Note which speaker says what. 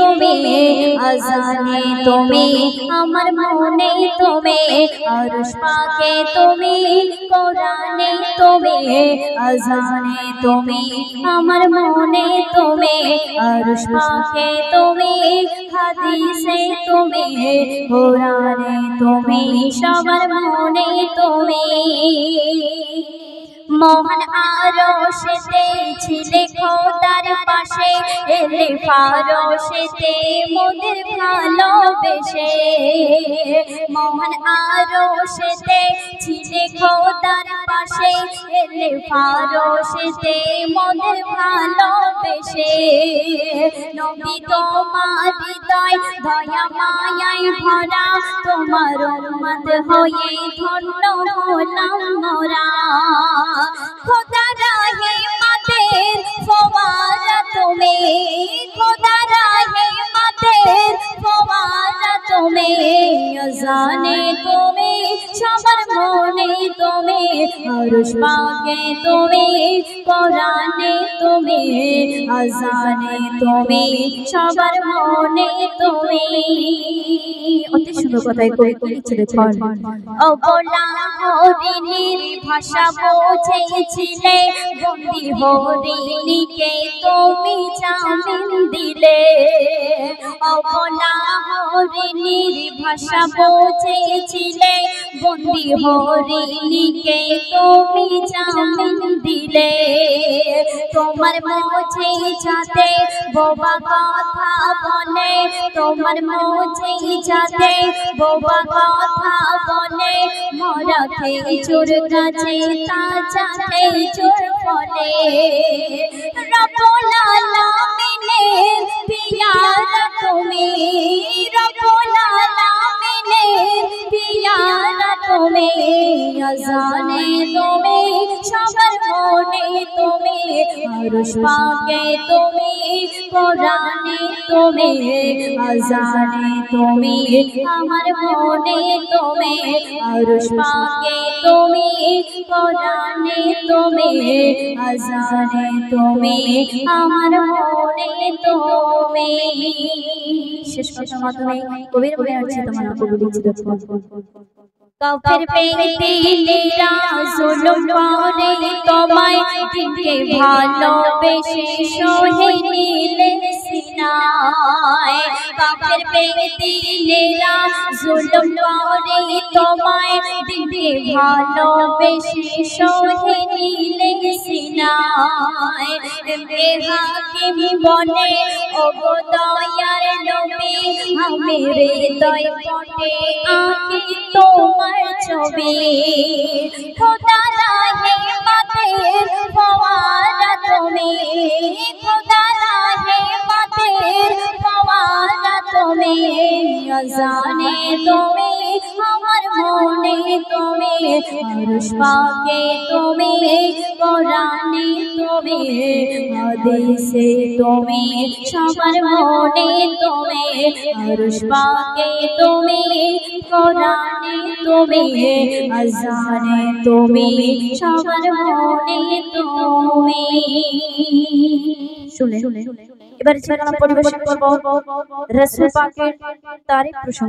Speaker 1: তুমি আজানে তুমি আমার মনে তুমি আরশ পাকে তুমি কোরআনে তুমি আজানে তুমি আমার মনে তুমি আরশ পাকে তুমি হাদিসে তুমি কোরআনে তুমি সবার মনে তুমি মোহন আরশেতে ছিলে খোদার পাশে এলে ফারশেতে মোদের ভালোবেসে মোহন আরশেতে ছিলে খোদার পাশে এলে ফারশেতে মোদের ভালোবেসে নবী তোমার হৃদয় দয়া মায়ায় ভরা তোমার উম্মত হয়ে ধন্য হলাম মোরা খোদা রহমতের ফওয়ারা তুমি খোদা রহমতের ফওয়ারা তুমি আজানে তুমি সবার মনে তুমি আরশ পাকে তুমি কোরআনে তুমি আজানে তুমি সবার মনে তুমি অতি সুন্দর কথাই কই লিখছে দেখুন অবলা হরিণীর ভাষা বুঝেছিলে বন্দি হরিণীকে তুমি জামিন দিলে অবলা হরিণীর ভাষা বুঝেছিলে বন্দি হরিণীকে তুমি জামিন দিলে তোমার মুঝে যাতে বোবা কথা বলে তোমার মুঝে যাতে বোবা কথা বলে মরা খেজুর গাছে তাজা খেজুর ফলে রব্বুল আলামিনের পিয়ারা তুমি রব্বুল আলামিনের পিয়ারা তুমি আজানে তুমি সবার মনে তুমি আরশ পাকে তুমি কোরআনে তুমি আজানে তুমি আমার মনে তুমি আরশ পাকে তুমি কোরআনে তুমি আজানে তুমি আমার মনে তুমি শেষ কথার মাধ্যমে কবির বলে আসছে তোমার কবি লিখছে দেখো কাফের বেঈমানেরা জুলুম করে তোমায় দিনকে ভালোবেসে সহে নিলে সিনায় কাফের বেঈমানেরা জুলুম করে তোমায় দিনকে ভালোবেসে সহে নিলে সিনায় হাকিম বলে ও গো দয়ার নবী আমি হৃদয় পটে আঁকি তোমার ছবি খোদা রহমতের ফওয়ারা তুমি খোদা রহমতের ফওয়ারা তুমি আজানে তুমি আমার মনে তুমি আরশ পাকে তুমি কোরআনে তুমি হাদিসে তুমি সবার মনে তুমি আরশ পাকে তুমি কোরআনে তুমি আজানে তুমি সবার মনে তুমি শুনে এবার পরিবেশন করব রাসূল পাকের তারিখ প্রসঙ্গ।